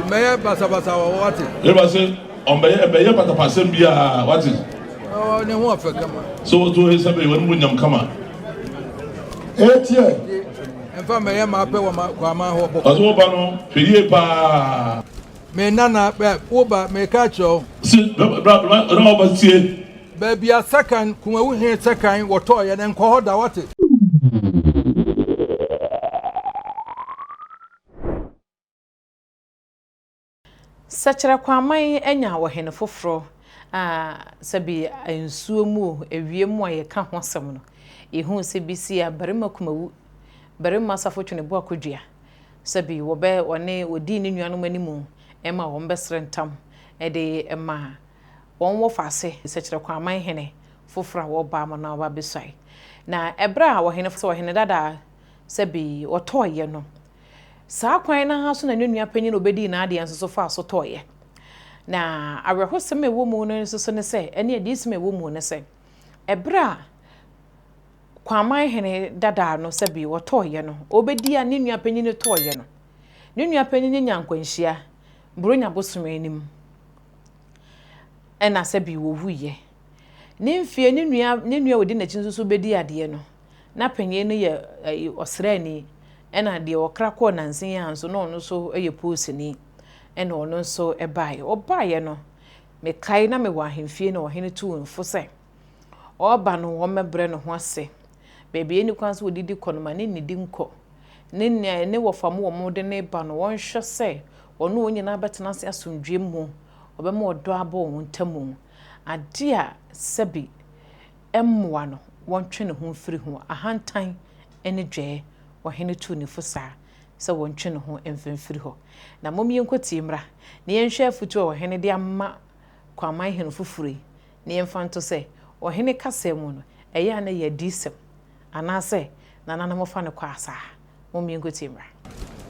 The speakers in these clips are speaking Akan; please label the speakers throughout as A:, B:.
A: Maya Basabasa, what is?
B: Ever say, on Bayer Patapasem be what is?
A: Oh, no more for come.
B: So to his when William come on.
C: 8 years.
A: And for Maya Mapa, Mama,
B: as Obano, Piepa.
A: May Nana, Oba, may catch you. Baby, a second, come here, second, what toy and then call the what it.
D: Sachira kwamai enya wo hene foforo sabi ensuo mu ewiem aye ka ho asem no ehu se bisi a barima kumawu barima safotwene bo akodua sabi wo be one odi ne nuanom animu ema wo mbesre ntam de ema won wo fase sachira kwamai hene foforo wo ba mo na wo besai na ebra wo hene fo wo hene dada sabi wo toye no saa kwan na ha so na nua panyin obedi na ade anso so fa so toye na awehosem ewo mu no so ne se ene adisem ewo mu ne se ebra kwaman hene dada no se bi wo toye no obedi a ne nua panyin toye no ne nua panyin nyankwanhia bronya bosome anim ena se bi wo wuye ne mfie ne nua odi na chin so bedi ade no na panyin no ye osrani ena de okrako nansen ya nso no no so eye posini ena ono nso ebae obae no me kai na me wa hemfie na ohene tu nfo se oba no wo mebre no ho ase beebe eni kwanso odidi konoma ne nidi nko ne wo fam wo mo de ne ba no won hwe se ono onyina betena se asomdwe mu obema odo abo wo ntamu ade a sebi emmoa no won twe ne ho mfiri ho ahantan ene dwe wahene tu ni fusa se wontwe ne ho emfemfiri ho na momye nkoti mra ne yenhwe afutu wahene de amma kwaman hene fufuri ne yemfanto se wahene kasemu no eya na ya disem anase na nana mo fa ne kwa asa momye nkoti mra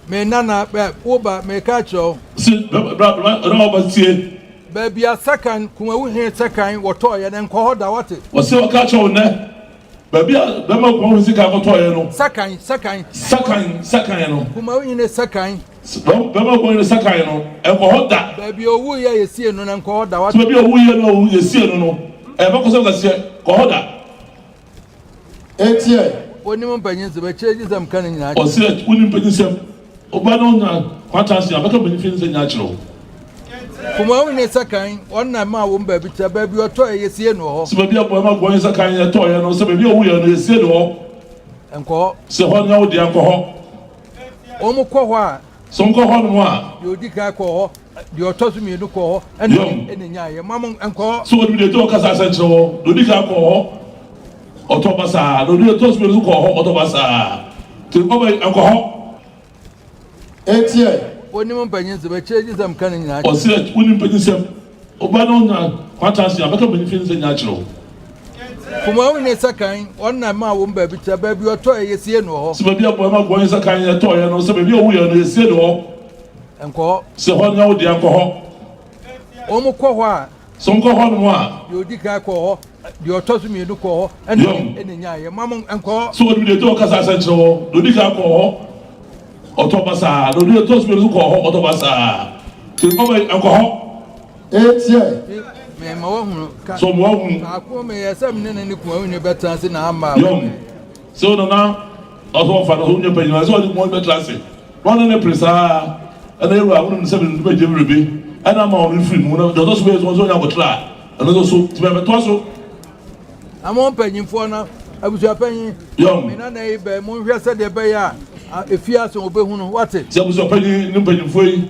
A: Me Nana, Oba, may catch you. Baby, a second, come here, second, what toy and then call the what it.
B: What's your catch on there? Baby, the more music I got to
A: Second,
B: no.
A: come in a second.
B: Don't go in a second, and for that.
A: Baby, oh, we are seeing and call the what.
B: Maybe we know you see, no. And because of that, call that.
C: 8 years.
A: When you companions, the changes I'm coming out.
B: Or say, wouldn't put yourself. Obano, what chance you have become things natural.
A: Come in a second, one night, my womb baby, baby, your toy is here no.
B: So maybe I'm going to kind of toy, and also maybe we are see no.
A: And call.
B: So what now the alcohol?
A: Omo kwa
B: Some go home.
A: You did call your toss me to call and your mamma and call.
B: So what do they talk as I said so? Do you call? Otobasa, do you toss me to call Otobasa? To go alcohol?
C: 8 years.
A: When you companions, the changes I'm coming out.
B: Or say, wouldn't put yourself. Obano, what chance you have become things natural.
A: Come in a second, one night, my womb baby, your toy is here no.
B: So maybe I'm going to kind of toy, and also maybe we are see no.
A: And call.
B: So what now the alcohol?
A: Omo kwa.
B: Some go home.
A: You did call your toss me to call and your mamma and call.
B: So what do they talk as I said so? Do you call? Otobasa, do you toss me to call Otobasa? To go alcohol?
C: 8 years.
B: Some woman.
A: I call me as some in any point better than I'm
B: so now, also for the whole new penny, I saw the one better classic. One in a presa, and they were 107 to be every day. And I'm on free. One of those ways was on our try. And also to have a torso.
A: I'm on penny for now. I was your penny.
B: Young,
A: in a neighbor, Moon said the bayer. If you ask Obehuno, what it?
B: There was a penny, no penny for you.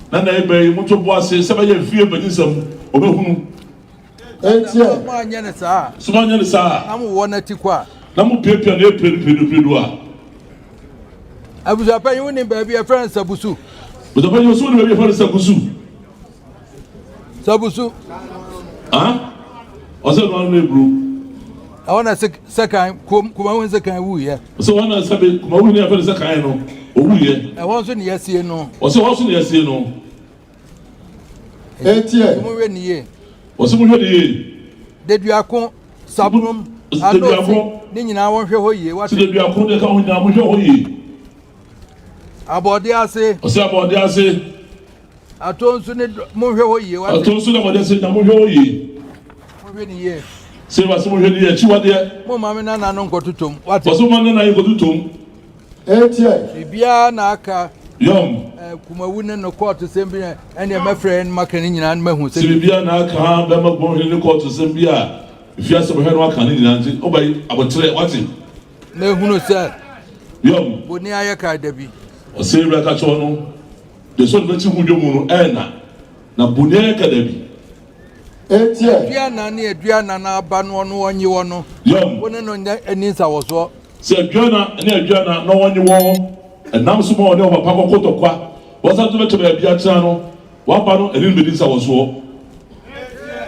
B: Then I bay, Moto was 7 years, 3 pennies of Obehuno.
C: 8 years.
A: My Yanasa.
B: Someone else,
A: I'm one at Tiqua.
B: Namu paper and April Pedua.
A: I was a penny winning baby, a friend Sabusu.
B: But the penny was soon to be a friend Sabusu.
A: Sabusu.
B: Huh? Was it one neighbor?
A: I want a second, come on, second woo, yeah.
B: So one I said, come on, never a kind oh, yeah.
A: I want to yes, you know.
B: Was it also yes, you know?
C: 8 years.
A: Come on, yeah.
B: Was someone ready?
A: Did you account Sabunum? I don't think I want to hear what
B: did you account the count now?
A: About the assay.
B: Or say about the assay.
A: atonso ne monhwe ho ye wa
B: atonso na mode se na monhwe ho ye
A: monhwe ni ye
B: se ba se monhwe ni ye chiwade
A: mo mame na na no nkototom wate
B: waso man na nkototom
A: bibia na aka
B: yom
A: kumawu ne no court sembi ene ma friend makani nyina na mahu
B: se bibia na aka ba ma gbon ne court sembi a ifia se bohwe no aka ne nyina nti obai abotre wate
A: na ehunu se
B: yom
A: boni ayaka dabi
B: o se bra ka cho no de so be ti hu dwomu no na boni ayaka dabi
A: aduana ne aduana na aba no no onyi wo no
B: yom
A: woni no aninsa wo so
B: se aduana ne aduana no onyi wo enam so mo ne o papa kokotokwa wo sa to be tebe bia tira no wa ba no enin be dinsa wo so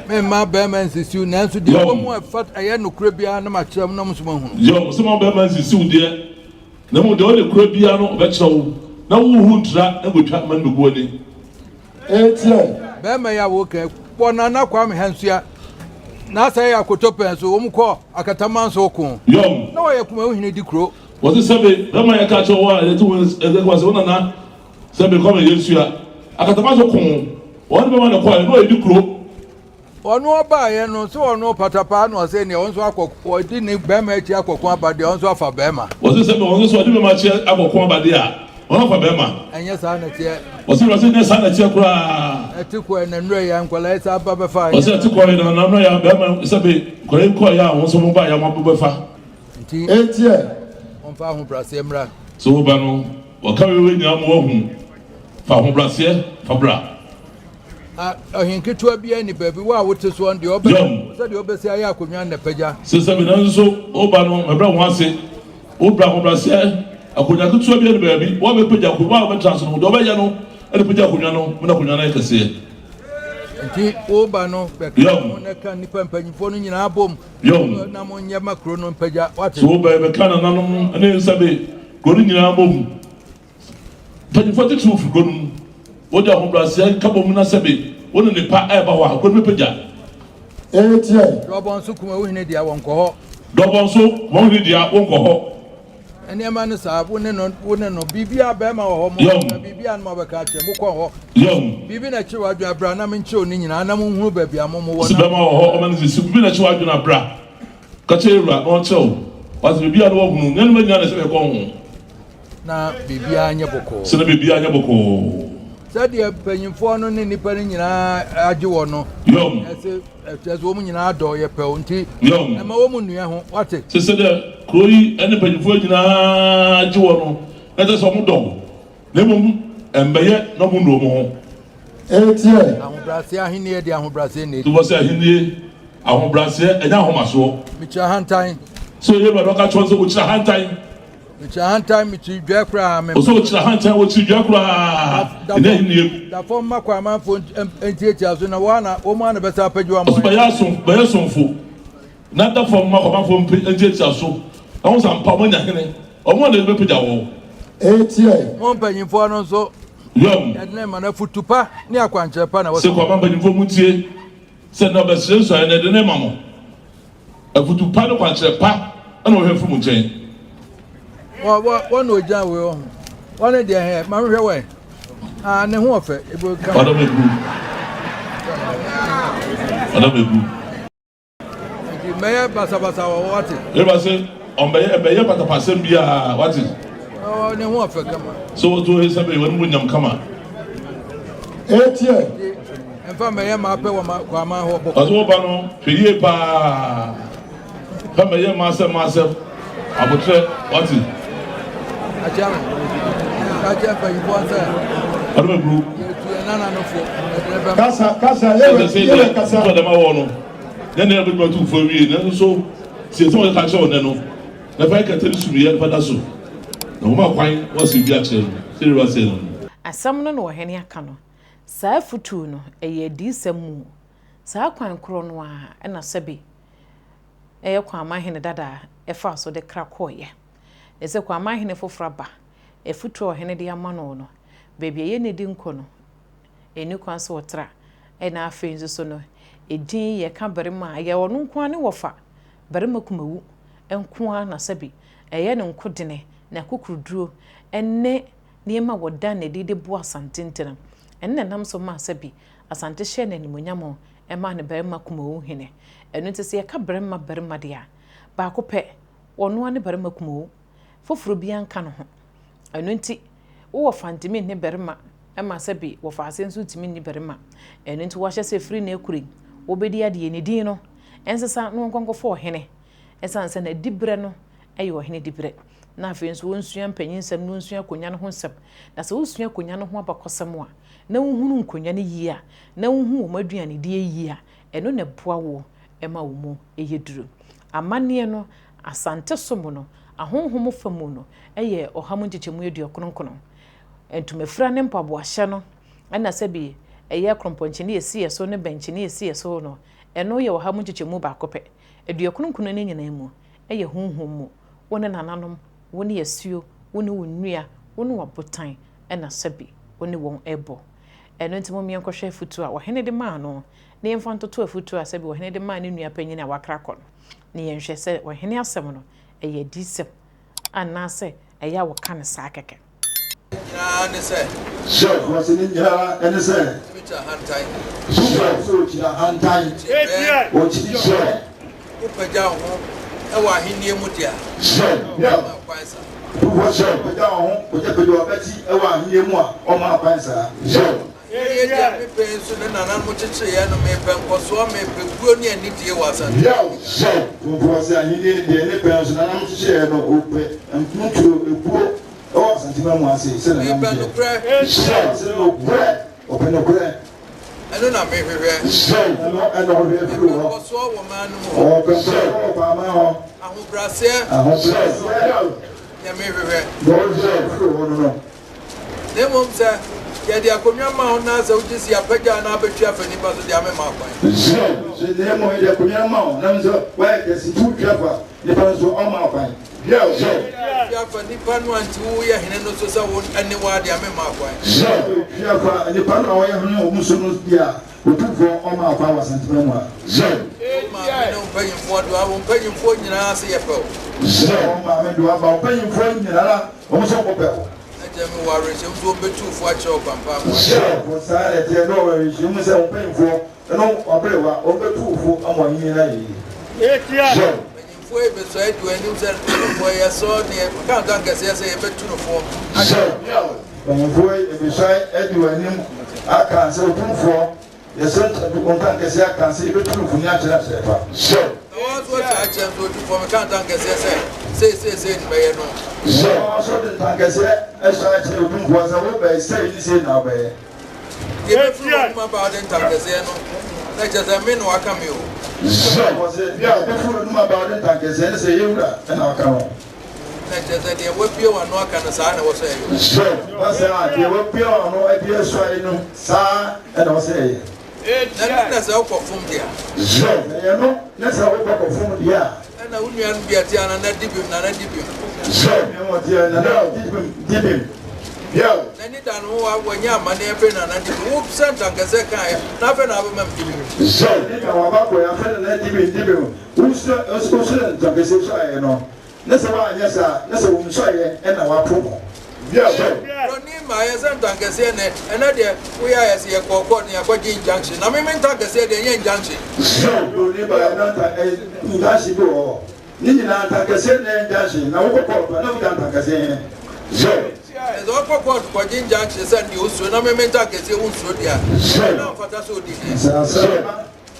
A: me ma be man sisiu na nso de wo mo afat aye no kura bia na ma kiram na mo so hu
B: yom so mo be man sisiu de na mo de o le kura bia no be kira wo na wo hu ntra na go twa man be go ni
A: be ma ya wo ka bona na kwa me hansua na sai akotopen so wo mo ko akataman so ko
B: yom
A: na wo ye kuma ohine di kro
B: wo se sebe be ma ya ka cho wa e to wa se wona na sebe ko me yesua akataman so ko wo be ma na ko no e di kro
A: onu oba ye no so onu patapa no se ne onso akoko di ni be ma echi akoko abade onso afa be ma
B: wo se sebe wo so di be ma chi akoko abade a wona fa be ma
A: enye sa na tie
B: wo se ne sa na tie kura
A: etiko na nure ya nkwala isa ba be fa
B: wo se etiko na na ya be ma sebe kore ko ya won so mo ba ya ma be fa
A: nti on fa hu brase mra
B: so wo ba no wo ka we nya mo hu fa hu brase fa bra
A: ohinketua bia ni baby wa wote so on de obe so de obe se ayi akonwa na pagya
B: se sebe na nso wo ba no me bra ho ase wo bra ho brase akonwa ketua bia ni baby wo be pagya ko wa be trans no de obe ya no e pagya akonwa no mo na akonwa na kase
A: nti wo ba no be mo na kan ni pampanyifo no nyina abom na mo nya makro no pagya wate
B: so wo ba be kan na no ne sebe ko ni nyina abom pampanyifo te tu fu ko no wo de ho brase ka bom na sebe wo ne pa e ba wa ko me pagya
A: dobon so kuma wo hine dia won ko ho
B: dobon so wo hine dia won ko ho
A: ene ma ne sa wo ne no bibia be ma wo ho mo na bibia no ba ka che mo ko ho bibi na chi wa dwa bra na me nche oni nyina na mo hu ba bia mo wo
B: na be ma wo ho o ma ne si bibi na chi wa dwa na bra ka che ru no che o wa se bibia no wo hunu ne ma nya na se be ko ho
A: na bibia anya boko
B: se na bibia anya boko
A: sadia panyimfo no ne nipa ni nyina age wo no ese wo mu nyina do ye pe nti e ma wo mu nua ho wate
B: se de kroyi ene panyimfo nyina age wo no ese so mu do ne mu embeye no mu ndo mu ho
A: ahobrase ahenie de ahobrase ne
B: to bo se ahenie ahobrase enya ahomaso
A: mi cha hantan
B: so ye ba do ka chon so wo cha hantan
A: Hantai mi ti dwa kra me.
B: So chira hantai wo ti dwa kra. Ina hini.
A: Da fo makwa man fo entieti aso na wana wo ma na besa padwa mo.
B: So ba ya sonfo. Na da fo makwa man fo entieti aso. Na wo san pa mo nya hene. O mo na be padwa wo.
A: Mo panyimfo no so.
B: Yom.
A: Ya na ma na futupa ni akwanche pa na wo.
B: Se kwa man panyimfo mu tie. Se na be sire so na de ne mamo. Afutupa no kwanche pa na wo hwefu mu nchen.
A: One no jam we on. One day here, my way. Ne ho ofe e bo ka.
B: Odo me bu.
A: Di meya basa wo wate.
B: E ba se on be ye pata pasem bia wate.
A: Oh ne ho ofe kama.
B: So to he sabe won mu nyam kama.
A: Emfa meya ma pe wo ma kwa ma ho bo.
B: Aso ba no hweye pa. Fa meya ma se abotre wate.
A: Aja pa iboza.
B: Ado group.
A: Na no fo.
C: Kasa ye kasa.
B: So dem awo no. Na na be tu fo wi na so se so ka che one no. Na fa ka tele sumi ya fa da so. Na mo ma kwan wo se bi a che. Se ri wa se no.
D: Asam no wo hene aka no. Saa futu no eye di samu. Saa kwan kro no a na sebe. Eye kwa ma hene dada e fa so de kra koye. Ese kwa ma hene fofraba. E futu o hene de amano no. Baby ye ne di nko no. Eni kwan so wotra. E na afi nso so no. Edin ye ka berema ye wono nko ane wofa. Berema kumawu. Enko na sebe. Eye ne nko dene na kokuruduro enne niema woda ne de bo asantentena. enne nam so ma sabi asante hye na nimonyam ema ne barima kumowu hene eno nti se ye ka barima de a ba ko pe ono ane barima kumowu foforo bi anka no ho eno nti wo fantimi ne barima ema sabi wo fa asensu timi ne barima eno nti wo hye se free na ekuri wo bedi ade ne din no ensesa no nkonkofo hene esanse na dibre no ayi wo hene dibre na afenso wonsua mpanyinsam no nsua konya no ho nsam na se wonsua konya no ho abakosam a na wohunu nkonya no yi a na wohu wo maduane die yi a eno ne boa wo ema wo mu eyeduru amane no asante somo no ahonhom famu no eye oham nchechemu edu okronkron entumafira ne mpabo ahye no ana sabi eye kromponchine esi eso ne benchine esi eso no eno ye oham nchechemu ba kope edu okronkron ne nyina mu eye honhom mu wone nananom wone yasuo wone wonnua wone wabotan ena sabi wone won ebo eno ntimo mi enkohwe futu a wohene de ma no ne emfantoto afutu a sabi wohene de ma ne nua panyin a wakrakon ne yenhwe se wohene asem no eye disem anase eye wo kan sa keke
A: ne se
C: was in India and say so chira hantai o chiri share
A: upaja ho e wa henie mu dia
C: yeah
A: kwansa
C: wo share paja ho o je pejo abati e wa henie mu a o ma kwansa
A: ye dia me penso ne nana mo cheche ye no me pen koso me pe guo ni ani die wasa
C: yeah so wo se henie de ne penso na mo cheche ye no o pe mtutu ebuo o santima mu ase se na
A: me pen no kra
C: se no kra o pe no kra
A: eno na me hwehwe
C: so no hwehwe furu ho
A: koso wo ma no mo
C: o pe so o pa ma ho
A: ahobrase ya me hwehwe
C: no je furu ho no
A: ne mo mse ya dia konwa ma ho na za ujisi apaja na abetu afani ba so dia me ma kwan
C: so ne mo ya konwa ma ho na mzo wa ke si tu trafa ne pa so o ma kwan yeah so
A: ya fa ni panu anti wo ya hene no so sa wo ane wa dia me ma kwan
C: so ya fa ne pa no wa ya hene o muso no dia o tu fo o ma kwan wa santima mu a so
A: ma me no panyin fo do awon panyin fo nyina se ye pe o
C: so ma me do aba o panyin fo nyina la o muso ko pe o
A: Jami wari se mzo betu fo a che o pampa mo
C: for sare te no wari se mu se o panyin fo no obrewa o betu fo amo yin na yi so
A: fo e be so e do ani uze fo ya so ne kan kan kase ya se e betu no fo
C: so panyin fo e be so e do ani aka se o tun fo ya se on kan kase aka se e betu no fo ni a che na se fa so
A: so cha cha so tu fo me kan kan kase se ni be ye no
C: so the tankese esha che odun kwa za wo be say ni say na be
A: ye be fu ma ba den tankese no na cha za me no aka me o
C: so was it yeah be fu no ma ba den tankese ni say yura na aka ho
A: na cha za de wo pie wa no aka na sa na wo say
C: so was it de wo pie wa no e pie so ai no sa e na wo say
A: na sa ko fum dia
C: so ye no na sa wo ko fum dia
A: na unua no bia ti ana na dibim
C: so me mo ti na dibim yeah
A: na ni dan wo wa nya amane e pe na dibim wo senta ngase kan na fe na ba mam dibim
C: so ni ka wa ba ko ya fe na dibim wo so ngase so ai no na sa wa nya sa na sa wo so ai e na wa po yeah so
A: ni ma ya senta ngase ne na de wo ya ya se ye kokko ni akwaji junction na me menta ngase de nya junction
C: so ni ba na ta ngashi do ni na ta ngase ne junction na wo ko na wo ta ngase so
A: ezo kokko ko junction se ndi osu na me menta ngase osu dia na fata so di
C: so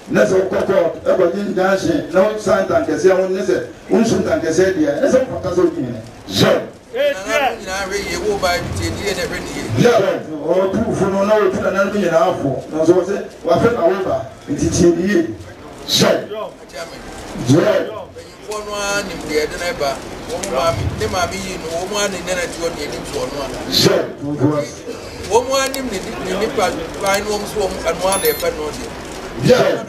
C: na so kokko e ko junction na wo sa ta ngase won ne se unsu ta ngase dia na so fata so di so
A: na we ye wo ba ti die ne hwani ye
C: yeah o tu fu no na o tu na no nyina afo na so se wa fe na wo ba ti ti die so yeah
A: fo no ani mde de na ba wo ma mi ne ma mi yi no wo ma ni ne na ti o ni tu o no
C: so
A: wo mo ani ni pa pa ni wo so wo anu ana e fa no de
C: yeah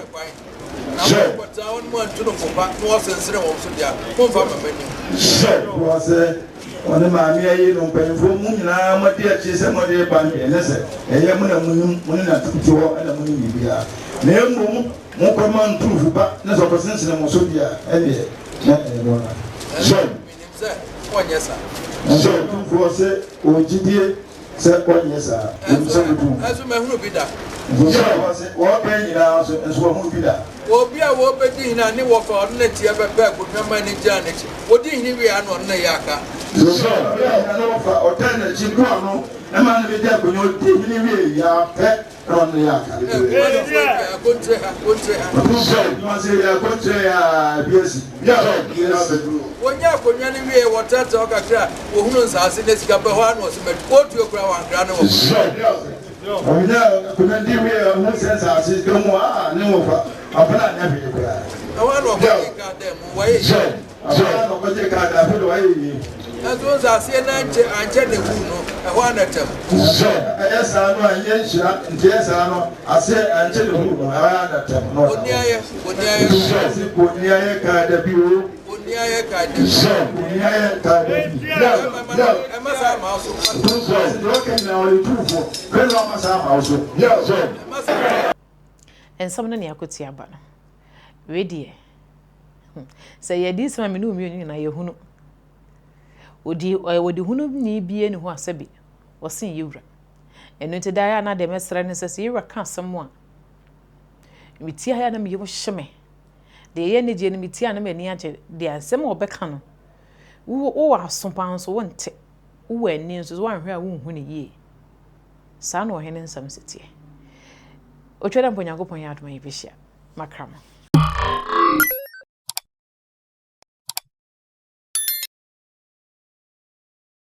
A: so ko ta won mo antu no ko ba no sensere wo so dia mo fa ma mani
C: so wo se one maami ayi no mpanyinfo mu nyinaa mɔde akyi sɛ mɔde ba ne ɛnɛ sɛ ɛyɛ mu na mu na tutu hɔ ɛna mu ne bibia na emu mu kɔma nturufu ba ne sɛ ɔkɔsensene mo so bia ɛneɛ na ɛyɛ no na so
A: sɛ ɔnyɛ sa
C: so tufuɔ sɛ ɔgyidie sɛ ɔnyɛ saa ɔnsɛ mutu
A: ɛso mahunu bi da
C: wɔbɛn nyinaa nso wɔhunu bi da
A: obi a wɔbɛdi hina ne wɔfa ɔno na tie bɛbɛ akonnwa ne gyaa n'akyi wɔdi hini wie ano ɔno na yɛ aka
C: ɔtɛn n'akyi no ano ɛma no bɛdi akonnwa ɔdi hini wie yɛ apɛ na ɔno yɛ aka
A: akontre ha wɔnyɛ akonnwa no wie wɔtɛtɛ ɔkakra wɔhunu nsase ne sika bɛ hɔ ano ɔsɛ mɛtu wɔtuo kora wankra ne wɔ
C: ɔnyɛ akonnwa di wie ɔhu sɛ nsase ka mu a ne wɔfa ɔpɛna anyɛ hwee koraa
A: ɛwɔ na ɔkɔgye ka dɛ mu wɔyɛ ɛso nsase na ankyɛ ne hu no ɛhɔ anɛtɛm
C: ɛyɛ saa no anyɛ nhyira nti ɛyɛ saa no ase ankyɛ ne hu no ɛhɔ anɛtɛm
A: oniayɛ
C: kaa da bi o
A: oniayɛ kaa da bi ɛma saa ma so
D: ensam no ne akotia ba no we die sɛ yɛdi sema me ne omienu na yɛhunu odi hunu ni bie ne ho asabi wɔsen yewura ɛno nti da ya na de mesrɛ ne sɛ yewura ka asɛm a metia ya na me yemo hyeme de ye ne die ne metia na mani agye de asɛm a wɔbɛka no wo asompa nso wonte wo ani nso wo anhwɛ a wo hu ne yie saa na ɔhene nsɛm setie otweda mpo Nyankopɔn yɛ adoma yɛbɛhyia makrama